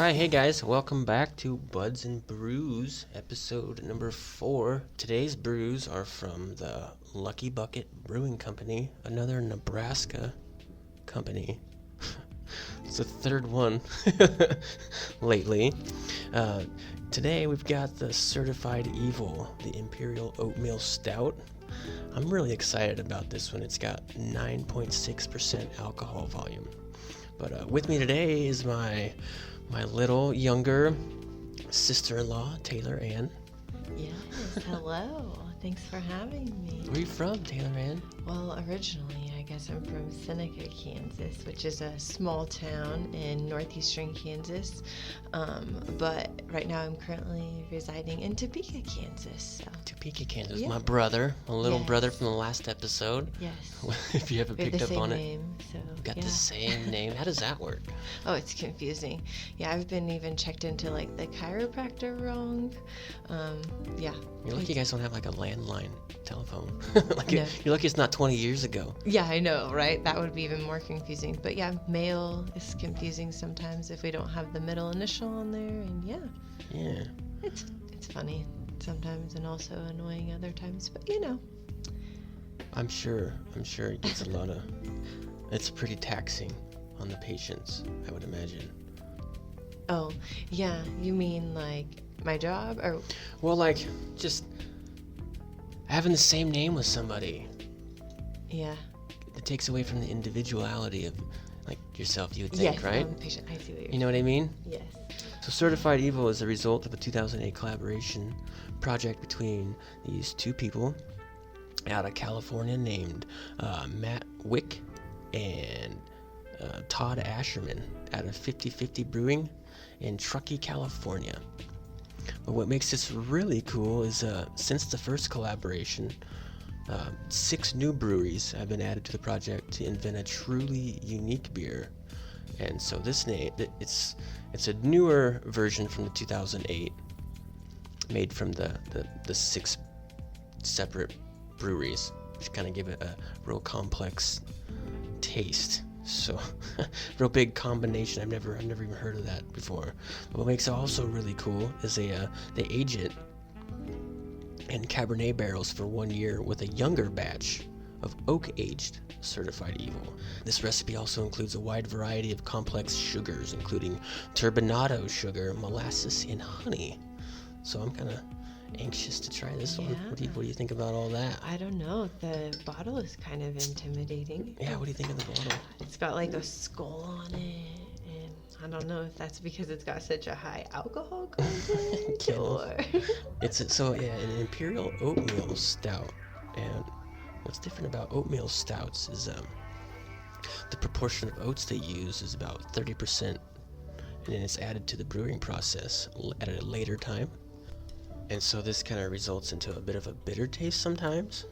right, hey guys, welcome back to Buds and Brews, episode number 4. Today's brews are from the Lucky Bucket Brewing Company, another Nebraska company. It's the third one lately. Today we've got the Certified Evil, the Imperial Oatmeal Stout. I'm really excited about this one. It's got 9.6% alcohol volume. But with me today is my little younger sister-in-law, Taylor Ann. Yes, hello. Thanks for having me. Where are you from, Taylor Ann? Well, originally, I guess I'm from Seneca, Kansas, which is a small town in northeastern Kansas. But right now I'm currently residing in Topeka, Kansas. So. Topeka, Kansas. Yeah. My brother, my little brother from the last episode. Yes. If you haven't picked up on it. So, Got the same name. How does that work? Oh, it's confusing. Yeah, I've been even checked into like the chiropractor wrong. Yeah. You're lucky you guys don't have like a landline telephone. No. You're lucky it's not 20 years ago. Yeah, I know, right? That would be even more confusing. But yeah, mail is confusing sometimes if we don't have the middle initial on there, and yeah. It's funny sometimes and also annoying other times, but you know. I'm sure it gets a lot of. It's pretty taxing on the patients, I would imagine. Oh, yeah. You mean like my job, or? Well, like just having the same name with somebody. Yeah. It takes away from the individuality of like yourself, you would think, yes, right? Patient. I see what you're You know what I mean? Yes. So Certified Evil is the result of a 2008 collaboration project between these two people out of California named Matt Wick and Todd Asherman out of 50/50 Brewing in Truckee, California. But what makes this really cool is since the first collaboration, 6 new breweries have been added to the project to invent a truly unique beer. And so this name, it's a newer version from the 2008, made from the 6 separate breweries, which kind of give it a real complex taste. So, real big combination. I've never even heard of that before. But what makes it also really cool is they age it in Cabernet barrels for 1 year with a younger batch of oak-aged Certified Evil. This recipe also includes a wide variety of complex sugars, including turbinado sugar, molasses, and honey. So I'm kind of anxious to try this one. What do you think about all that? I don't know. The bottle is kind of intimidating. Yeah, what do you think of the bottle? It's got like a skull on it, and I don't know if that's because it's got such a high alcohol content or... It's an Imperial Oatmeal Stout, and what's different about oatmeal stouts is the proportion of oats they use is about 30%, and then it's added to the brewing process at a later time. And so this kind of results into a bit of a bitter taste sometimes,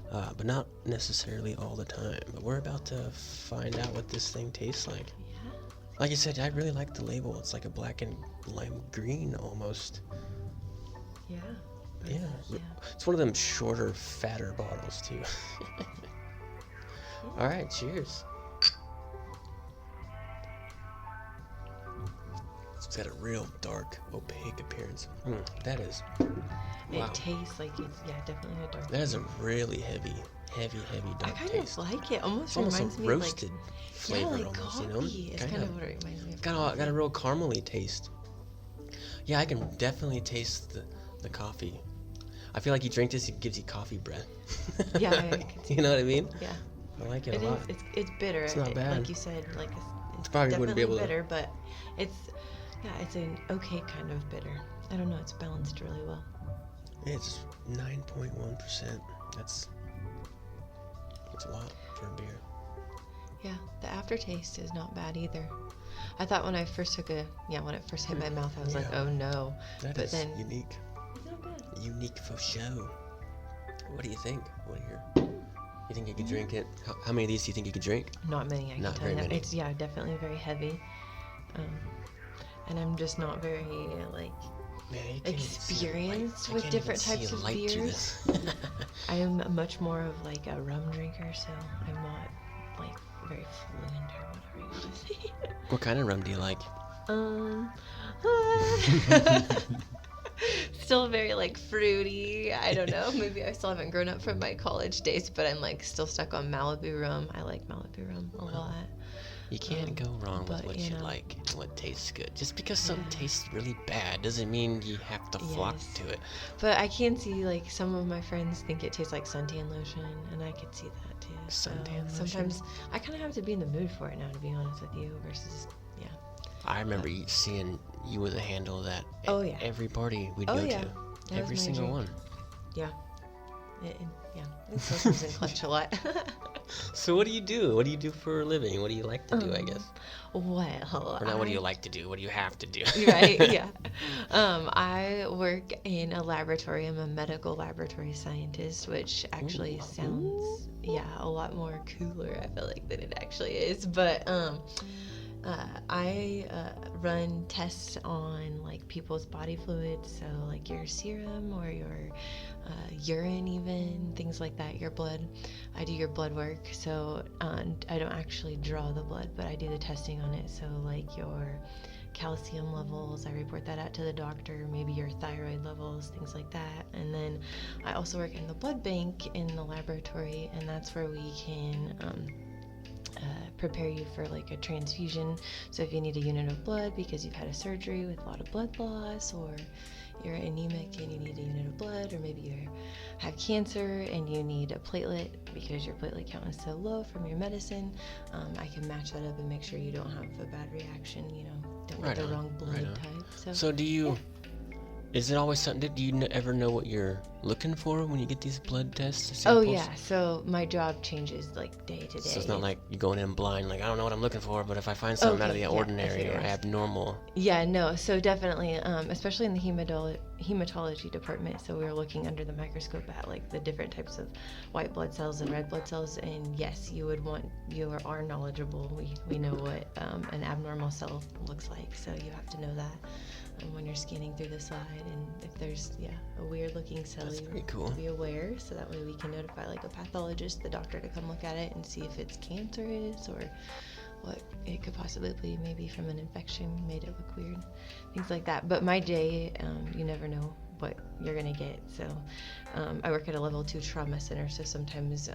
but not necessarily all the time. But we're about to find out what this thing tastes like. Yeah. Like I said, I really like the label. It's like a black and lime green almost. Yeah. Yeah. It's one of them shorter, fatter bottles too. All right, cheers. It's got a real dark, opaque appearance. That is. Wow. It tastes like it's definitely a dark. That is a really heavy dark I kind taste. of like it. Almost It's almost reminds a me roasted like flavor, like almost. coffee. You know, It's kind of what it reminds me of. got a real caramely taste. Yeah, I can definitely taste the coffee. I feel like you drink this, it gives you coffee breath. Yeah, I can see You know what I mean? Yeah. I like it a lot. It's bitter. It's not bad. Like you said, like it's probably wouldn't be able to. bitter, but it's an okay kind of bitter. I don't know. It's balanced really well. It's 9.1%. That's a lot for a beer. Yeah, the aftertaste is not bad either. I thought when I first when it first hit my mouth, I was like, oh no. But is then unique. It's not bad. Unique for show. What do you think? You think you could drink it? How many of these do you think you could drink? Not many, I can Not tell very you. many. It's definitely very heavy. And I'm just not very experienced with different types of beers. I am much more of like a rum drinker, so I'm not like very fluent or whatever you want to say. What kind of rum do you like? Um, Still very like fruity. I don't know. Maybe I still haven't grown up from my college days, but I'm like still stuck on Malibu rum. I like Malibu rum a lot. You can't go wrong with what you like and what tastes good. Just because something tastes really bad doesn't mean you have to flock to it. But I can see like some of my friends think it tastes like suntan lotion, and I could see that too. Suntan lotion? Sometimes I kind of have to be in the mood for it now, to be honest with you, versus, I remember seeing you with a handle of that at every party we'd go to. Every single one. Yeah. It still comes in clutch a lot. So what do you do? What do you do for a living? What do you like to do, I guess? Well, or not what do you like to do? What do you have to do? Right, yeah. I work in a laboratory. I'm a medical laboratory scientist, which actually sounds, a lot more cooler, I feel like, than it actually is. But I run tests on like people's body fluids, so like your serum or your urine, even things like that, your blood. I do your blood work, so I don't actually draw the blood, but I do the testing on it. So like your calcium levels, I report that out to the doctor, maybe your thyroid levels, things like that. And then I also work in the blood bank in the laboratory, and that's where we can prepare you for like a transfusion. So if you need a unit of blood because you've had a surgery with a lot of blood loss, or you're anemic and you need a unit of blood, or maybe you have cancer and you need a platelet because your platelet count is so low from your medicine, I can match that up and make sure you don't have a bad reaction, don't get the wrong blood type. So do you... Is it always something? Do you ever know what you're looking for when you get these blood tests? Oh yeah, so my job changes like day to day. So it's not like you're going in blind, like I don't know what I'm looking for, but if I find something out of the ordinary or abnormal. Yeah, no, so definitely, especially in the hematology department. So we were looking under the microscope at like the different types of white blood cells and red blood cells, and yes, you are knowledgeable. We know what an abnormal cell looks like, so you have to know that. When you're scanning through the slide, and if there's a weird looking cell, you have to be aware, so that way we can notify like a pathologist, the doctor, to come look at it and see if it's cancerous or what it could possibly be, maybe from an infection made it look weird, things like that. But my day, you never know what you're gonna get. So I work at a level 2 trauma center, so sometimes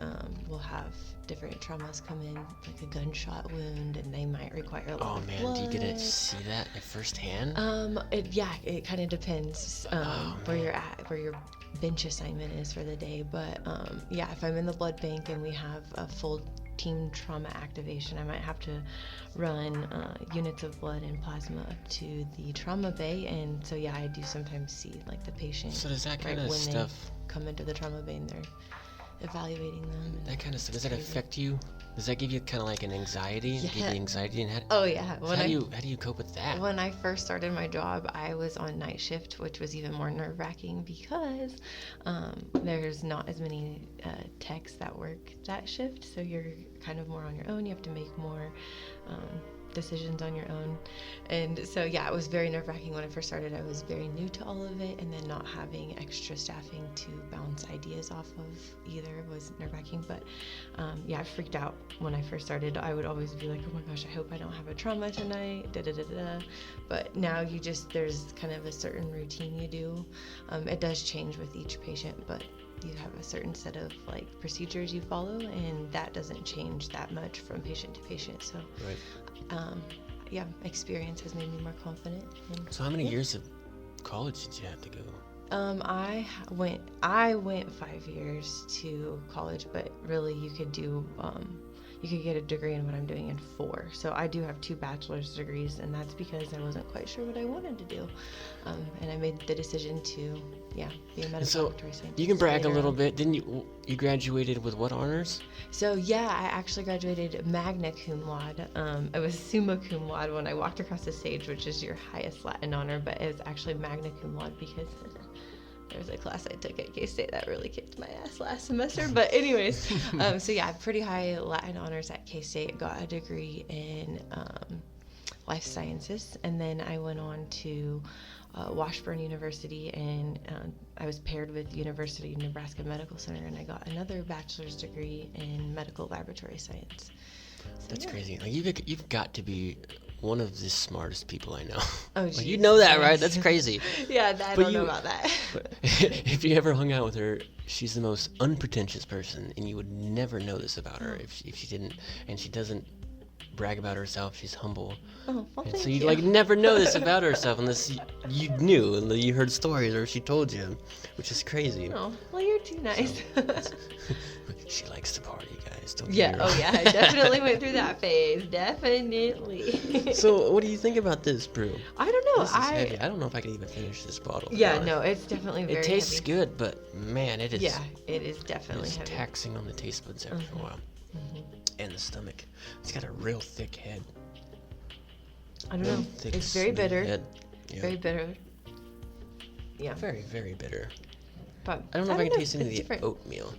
we'll have different traumas come in, like a gunshot wound, and they might require a lot of blood. Do you get to see that firsthand? It kind of depends where you're at, where your bench assignment is for the day. But if I'm in the blood bank and we have a full team trauma activation, I might have to run units of blood and plasma up to the trauma bay, and so I do sometimes see like the patient. So does that kind of when stuff they come into the trauma bay and they're evaluating them? That kind of stuff, does that affect you? Does that give you kind of like an anxiety? Yeah. Give you anxiety and Oh yeah. How do you cope with that? When I first started my job, I was on night shift, which was even more nerve-wracking because there's not as many techs that work that shift, so you're kind of more on your own. You have to make more decisions on your own, and so it was very nerve-wracking when I first started. I was very new to all of it, and then not having extra staffing to bounce ideas off of either was nerve-wracking. But I freaked out when I first started. I would always be like, oh my gosh, I hope I don't have a trauma tonight, but now there's kind of a certain routine you do. It does change with each patient, but you have a certain set of like procedures you follow, and that doesn't change that much from patient to patient. So experience has made me more confident. So how many years of college did you have to go? I went 5 years to college, but really you could get a degree in what I'm doing in 4. So I do have 2 bachelor's degrees, and that's because I wasn't quite sure what I wanted to do. And I made the decision to, be a medical laboratory scientist. You can brag a little bit. Didn't you graduated with what honors? So I actually graduated magna cum laude. It was summa cum laude when I walked across the stage, which is your highest Latin honor, but it was actually magna cum laude because there was a class I took at K-State that really kicked my ass last semester. But anyways, pretty high Latin honors at K-State. Got a degree in life sciences, and then I went on to Washburn University, and I was paired with University of Nebraska Medical Center, and I got another bachelor's degree in medical laboratory science. That's crazy. Like you've got to be one of the smartest people I know. Oh, Like, geez. you know that, Yes. right? That's crazy. Yeah, I don't know about that. But if you ever hung out with her, she's the most unpretentious person, and you would never know this about her if she didn't. And she doesn't brag about herself. She's humble. Oh, well, And thank so you'd you. like never know this about herself unless you knew and you heard stories or she told you, which is crazy. Oh, well, you're too nice. She likes to party, guys. Don't Yeah, get me wrong. oh yeah, I definitely went through that phase. Definitely. So, what do you think about this brew? I don't know. This is heavy. I don't know if I can even finish this bottle. to be Yeah, honest. no, it's definitely very It tastes heavy. good, but man, it is. Yeah, it is definitely It's heavy. taxing on the taste buds after a while, and the stomach. It's got a real thick head. I don't Real know. thick, It's very smooth bitter. head. Yeah. Very bitter. Yeah. Very, very bitter. But I don't know if I can taste any of it's the different. oatmeal.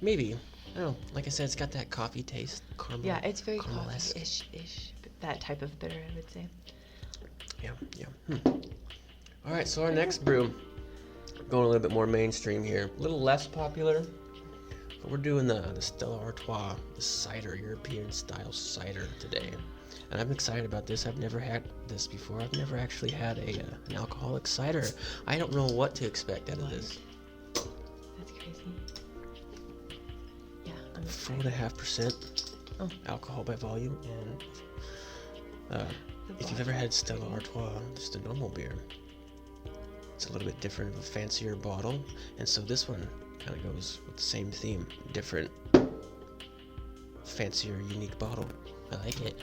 Maybe. I don't know. Like I said, it's got that coffee taste. Caramel. Yeah, it's very caramel-esque. coffee-ish. That type of bitter, I would say. Yeah. All right, so our next brew, going a little bit more mainstream here. A little less popular. But we're doing the Stella Artois, the cider, European style cider today. And I'm excited about this. I've never had this before. I've never actually had an alcoholic cider. I don't know what to expect out of this. That's crazy. Yeah, I'm excited. 4.5% Oh. alcohol by volume. And if you've ever had Stella Artois, just a normal beer, it's a little bit different of a fancier bottle. And so this one kind of goes with the same theme. Different, fancier, unique bottle. I like it.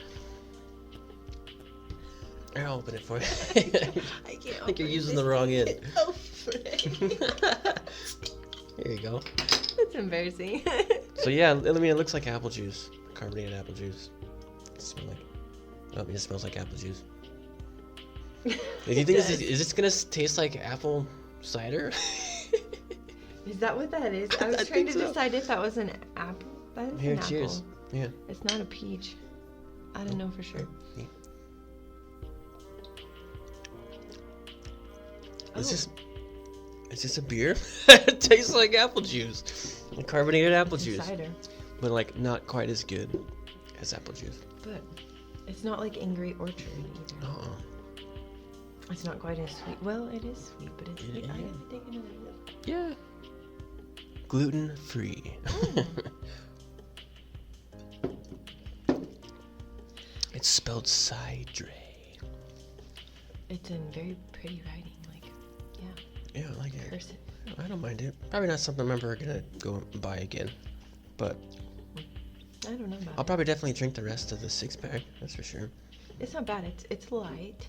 I'll open it for you. I can't. I think you're open using this. the wrong end. It's so pretty. There you go. It's embarrassing. So yeah, I mean, it looks like apple juice, carbonated apple juice. It smells like. Oh, it smells like apple juice. Do you think is this gonna taste like apple cider? Is that what that is? I was I trying think to so. decide if that was an apple. That is Here, an cheers. apple. Yeah. It's not a peach. I don't know for sure. Yeah. Oh. Is this a beer? It tastes like apple juice, like carbonated apple It's juice, cider, but like not quite as good as apple juice. but it's not like Angry Orchard either. Uh-uh. It's not quite as sweet. Well, it is sweet, but it's sweet. Yeah. I gotta take another look. Yeah. Gluten free. It's spelled cidre. It's in very pretty writing, like, yeah, Yeah, I like it. cursive. I don't mind it. Probably not something I'm ever gonna go and buy again, but I don't know about I'll it. probably definitely drink the rest of the 6-pack. That's for sure. It's not bad. It's light.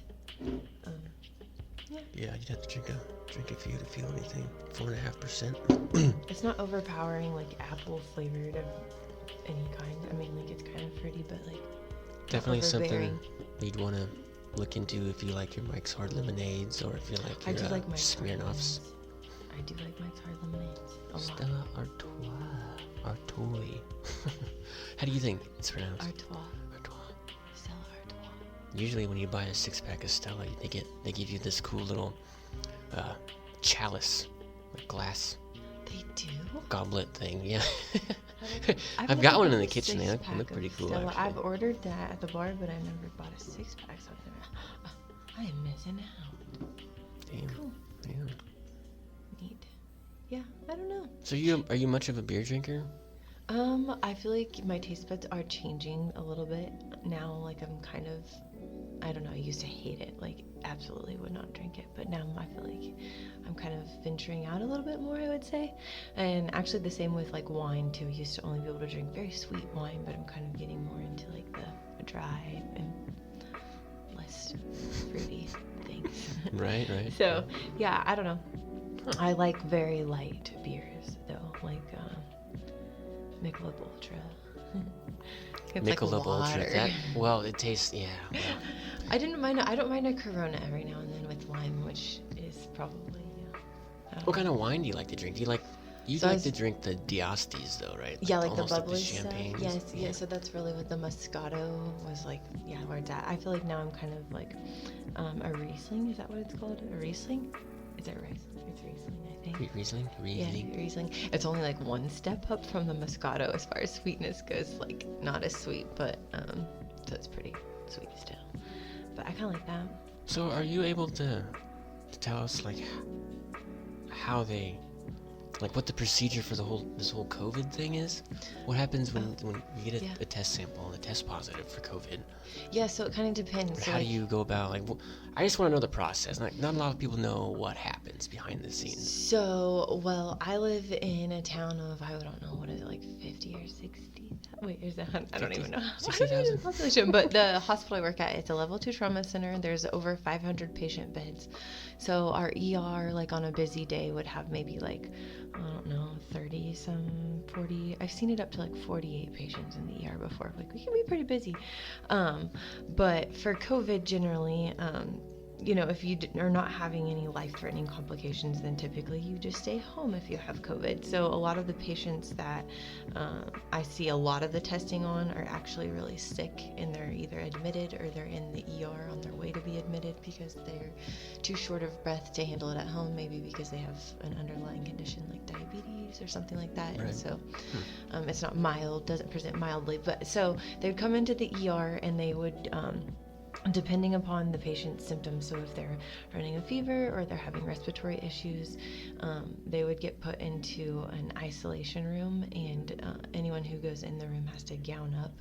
Yeah, you'd have to drink a few to feel anything. 4.5%. It's not overpowering, like apple flavored of any kind. I mean, like it's kind of fruity, but like not Definitely something overbearing. you'd want to look into if you like your Mike's Hard Lemonades or if you like I your do like Mike's Hard Smirnoffs. Lemonades. I do like Mike's Hard Lemonades a lot. Stella Artois. Artois. How do you think it's pronounced? Artois. Artois. Stella Artois. Usually when you buy a 6-pack of Stella, they give you this cool little chalice, like glass They do? goblet thing. Yeah. I've I've never got one bought in the a kitchen. They six-pack look of pretty cool, Stella. actually. I've ordered that at the bar, but I never bought a 6-pack. So I am missing out. Damn. Cool. Yeah. Neat. Yeah, I don't know. So are you much of a beer drinker? I feel like my taste buds are changing a little bit now. Like I'm kind of, I don't know. I used to hate it. Like absolutely would not drink it. But now I feel like I'm kind of venturing out a little bit more, I would say. And actually the same with like wine too. I used to only be able to drink very sweet wine, but I'm kind of getting more into like the dry and less fruity things. Right. So yeah, I don't know. I like very light beers though, like Michelob Ultra. It's like Michelob Ultra. water. Well, it tastes. Yeah. Well, I don't mind a Corona every now and then with lime, which is probably what kind of wine do you like to drink? You So I like was- to drink the Diastis though, right? yeah, like the almost bubbly stuff. champagnes. Yes, yeah. So that's really what the Moscato was like. Yeah, where it's at. I feel like now I'm kind of like a Riesling. Is that what it's called? A Riesling? Is it Riesling? It's Riesling, I think. Riesling. Yeah, Riesling. It's only like one step up from the Moscato as far as sweetness goes. Like not as sweet, but so it's pretty sweet still. But I kind of like that. So are you able to tell us like how they, like what the procedure for this whole COVID thing is? What happens when you get a test sample and a test positive for COVID? Yeah, so it kind of depends. How do you go about, like, I just want to know the process. Not a lot of people know what happens behind the scenes. So, well, I live in a town of, I don't know, what is it, like 50 or 60? Wait, is that, I don't even know. 60,000? Population, but the hospital I work at, it's a level 2 trauma center. There's over 500 patient beds. So our ER, like on a busy day, would have maybe like, I don't know, 30 some 40. I've seen it up to like 48 patients in the ER before. Like, we can be pretty busy. But for COVID generally, you know, if you are not having any life-threatening complications, then typically you just stay home if you have COVID. So a lot of the patients that I see a lot of the testing on are actually really sick, and they're either admitted or they're in the ER on their way to be admitted because they're too short of breath to handle it at home, maybe because they have an underlying condition like diabetes or something like that. Right. And so it's not mild, doesn't present mildly, but so they would come into the ER and they would depending upon the patient's symptoms, so if they're running a fever or they're having respiratory issues, they would get put into an isolation room, and anyone who goes in the room has to gown up,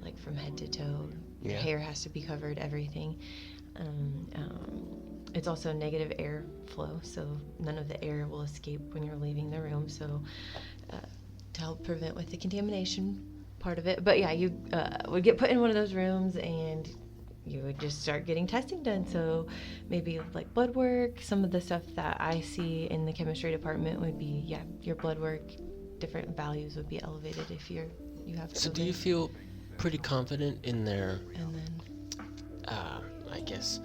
like from head to toe. Your hair has to be covered, everything. It's also negative air flow, so none of the air will escape when you're leaving the room, so to help prevent with the contamination part of it. But yeah, you would get put in one of those rooms, and you would just start getting testing done. So maybe like blood work, some of the stuff that I see in the chemistry department would be, your blood work, different values would be elevated if you have COVID. So do you feel pretty confident in their, and then, I guess,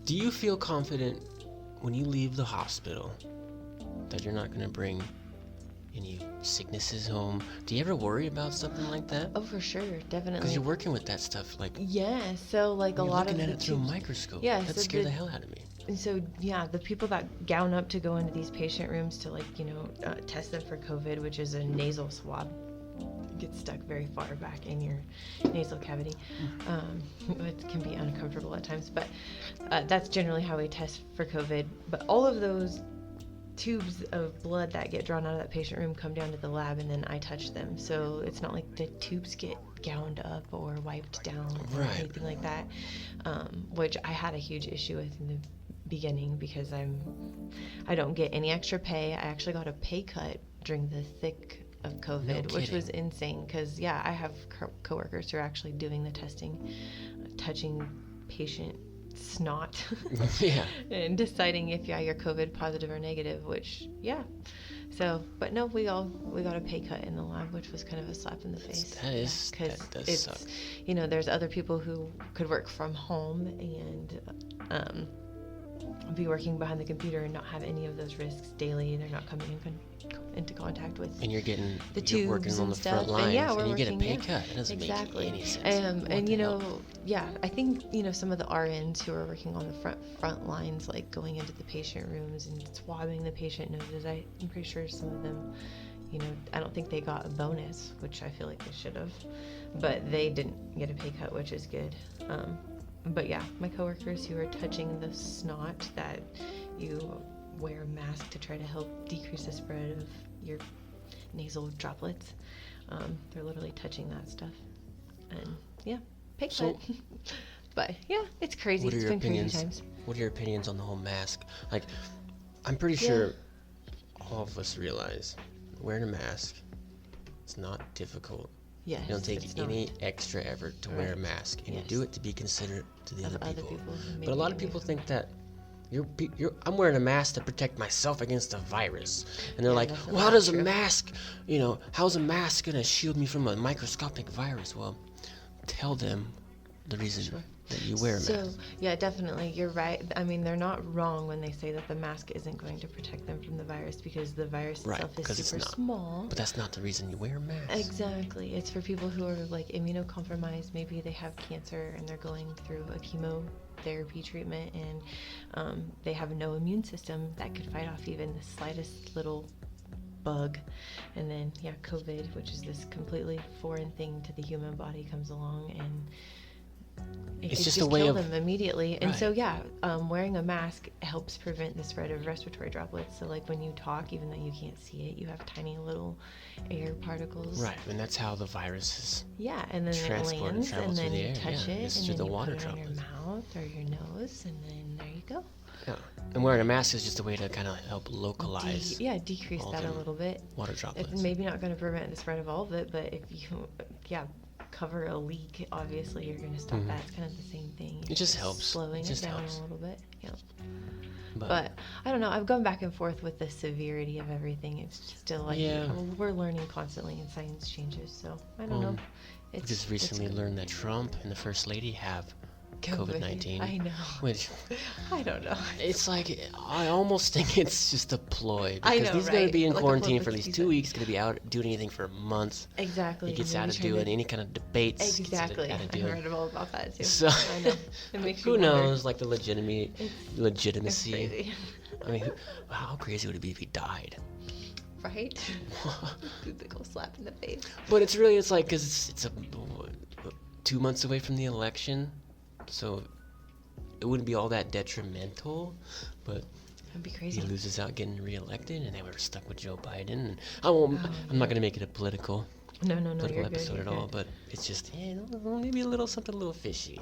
do you feel confident when you leave the hospital that you're not going to bring any sicknesses home? Do you ever worry about something like that? Oh, for sure, definitely. Because you're working with that stuff, like, so like a lot of looking at it through a microscope. That scared the hell out of me. And so the people that gown up to go into these patient rooms to, like, you know, test them for COVID, which is a nasal swab, gets stuck very far back in your nasal cavity. It can be uncomfortable at times, but that's generally how we test for COVID. But all of those tubes of blood that get drawn out of that patient room come down to the lab, and then I touch them. So it's not like the tubes get gowned up or wiped down or anything like that, which I had a huge issue with in the beginning because I don't get any extra pay. I actually got a pay cut during the thick of COVID, which was insane because I have coworkers who are actually doing the testing, touching patient snot and deciding if you're COVID positive or negative, which so but no, we got a pay cut in the lab, which was kind of a slap in the face. That does suck. You know, there's other people who could work from home and be working behind the computer and not have any of those risks daily. They're not coming into contact with and you're working on the stuff. front lines, and you get a pay cut. It doesn't make any sense. And you know, I think, you know, some of the RNs who are working on the front lines, like going into the patient rooms and swabbing the patient noses, I'm pretty sure some of them, you know, I don't think they got a bonus, which I feel like they should have, but they didn't get a pay cut, which is good. But my coworkers who are touching the snot that you wear a mask to try to help decrease the spread of your nasal droplets, they're literally touching that stuff. And pay cut. But it's crazy. It's been crazy times. What are your opinions on the whole mask? Like, I'm pretty sure all of us realize wearing a mask, it's not difficult. Yes, you don't take any extra effort to wear a mask, and you do it to be considerate to the other people. But a lot of people think that I'm wearing a mask to protect myself against a virus, and they're like, well, how's a mask going to shield me from a microscopic virus? Well, tell them the reason that you wear a mask. So, definitely, you're right. I mean, they're not wrong when they say that the mask isn't going to protect them from the virus, because the virus itself is super small. But that's not the reason you wear a mask. Exactly. It's for people who are like immunocompromised. Maybe they have cancer and they're going through a chemotherapy treatment, and they have no immune system that could fight off even the slightest little bug. And then COVID, which is this completely foreign thing to the human body, comes along and it It's could just just a way kill of- them immediately. And so, Right. yeah, wearing a mask helps prevent the spread of respiratory droplets. So, like when you talk, even though you can't see it, you have tiny little air particles. Right, and that's how the virus is. Yeah, and then it Transport and lands, travel and through then the you air, touch yeah, it, it's and through then the you water put it on your droplets. mouth or your nose, and then there you go. Yeah. And wearing a mask is just a way to kind of help localize Decrease all that a them little bit. water It's droplets. maybe not going to prevent the spread of all of it, but if you, cover a leak, obviously you're going to stop that. It's kind of the same thing. It just helps. Slowing It just it down helps. a little bit. Yeah. But I don't know. I've gone back and forth with the severity of everything. It's still like we're learning constantly, and science changes. So I don't know. we just recently learned that Trump and the First Lady have COVID-19. I know. Which I don't know. it's like I almost think it's just a ploy I because know, he's going to right? be in Like a quarantine for at publicity least 2 weeks. Going to be out doing anything for months. Exactly. He gets and out maybe of trying doing to- any kind of debates. Exactly. Out of I doing. heard all about that too. So I know. It makes you who wonder. knows? Like the It's legitimacy. crazy. I mean, how crazy would it be if he died? Right? Big ol' slap in the face. But it's really, it's like, because it's 2 months away from the election, so it wouldn't be all that detrimental, but That'd be he crazy. loses out getting reelected, and they were stuck with Joe Biden. And I'm not going to make it a political No, political you're good. episode You're at all, good. but it's just, maybe a little something a little fishy.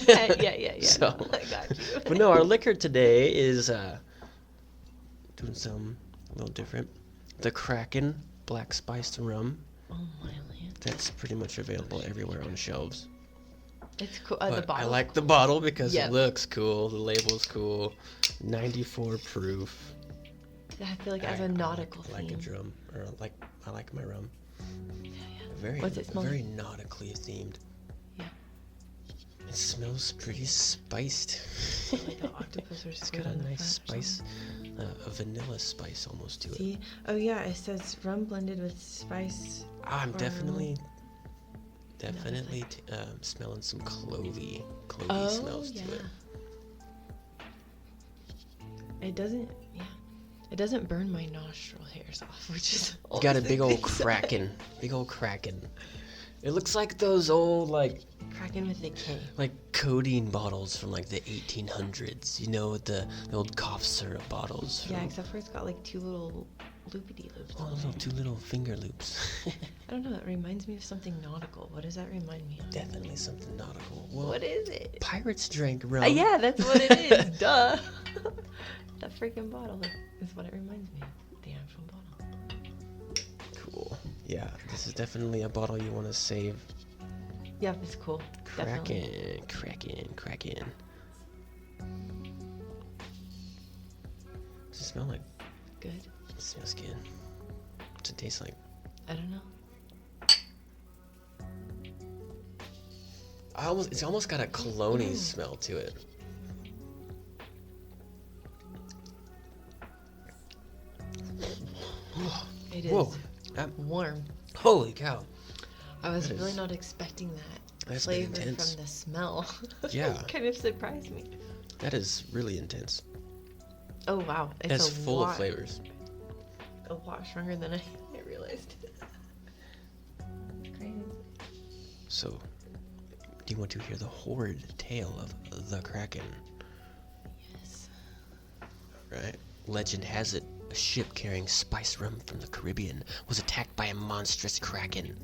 yeah. So, No, I got you. But no, our liquor today is doing something a little different. The Kraken Black Spiced Rum. Oh my land. That's pretty much available everywhere on shelves. It's cool. But The bottle. I like the bottle because Yep. it looks cool. The label's cool. 94 proof. I feel like it has a nautical I like theme. a drum, or I like my rum. Very, What's it smell very nautically themed. Yeah. It smells pretty spiced. Like the octopus or It's squid got a on the nice front or spice, a vanilla spice almost to it. See? Oh yeah, it says rum blended with spice. I'm or- definitely like- smelling some clovey Oh smells yeah. to it. It doesn't. Yeah. It doesn't burn my nostril hairs off, which is. You got a always big old good sign. Kraken. Big old Kraken. It looks like those old, Kraken with a K. like codeine bottles from like the 1800s. You know, the old cough syrup bottles. Yeah, from- except for it's got like two little loopity loops. Oh, on little there. two little finger loops. I don't know. It reminds me of something nautical. What does that remind me of? Definitely something nautical. Well, What is it? pirates drank rum. Yeah, that's what it is. Duh. That freaking bottle is what it reminds me of. The actual bottle. Cool. Yeah, this is definitely a bottle you want to save. Yeah, it's cool. Definitely. Kraken. Does it smell like? Good. It smells good. What's it taste like? I don't know. It's almost got a cologne smell to it. It is Whoa. warm. Holy cow. I was That really is- not expecting that That's been flavor intense. from the smell. Yeah. It kind of surprised me. That is really intense. Oh wow, it's That's a full lot, of flavors. A lot stronger than I realized. Crazy. So, do you want to hear the horrid tale of the Kraken? Yes. Right? Legend has it a ship carrying spiced rum from the Caribbean was attacked by a monstrous Kraken.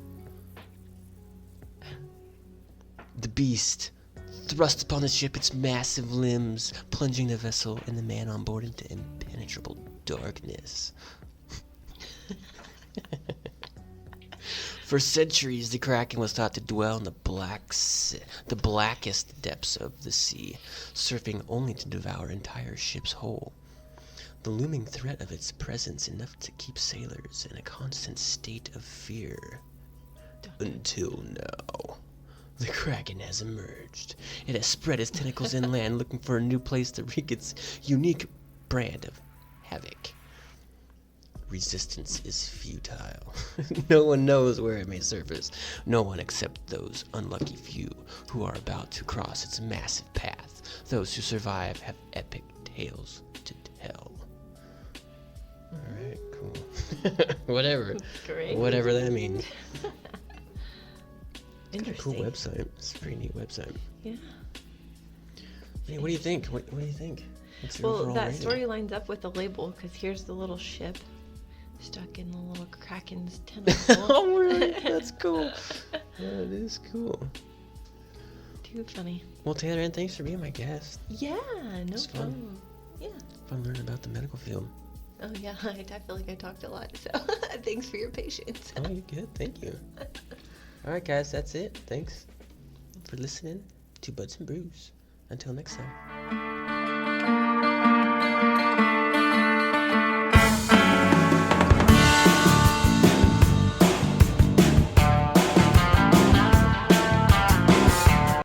The beast thrust upon the ship its massive limbs, plunging the vessel and the man on board into impenetrable darkness. For centuries, the Kraken was thought to dwell in the blackest depths of the sea, surfing only to devour entire ships whole. The looming threat of its presence enough to keep sailors in a constant state of fear. Until now. The Kraken has emerged. It has spread its tentacles inland, looking for a new place to wreak its unique brand of havoc. Resistance is futile. No one knows where it may surface. No one except those unlucky few who are about to cross its massive path. Those who survive have epic tales to tell. Alright, cool. Whatever. Great. Whatever that means. Interesting. Cool website. It's a pretty neat website. Yeah. Hey, what do you think? What do you think? What's your Well, overall that rating? story lines up with the label because here's the little ship stuck in the little Kraken's tentacle. Oh, really? That's cool. That is cool. Too funny. Well, Taylor, and thanks for being my guest. Yeah, no It's fun. problem. Yeah. Fun learning about the medical field. Oh yeah, I feel like I talked a lot, so thanks for your patience. Oh, you're good. Thank you. All right, guys, that's it. Thanks for listening to Buds and Brews. Until next time.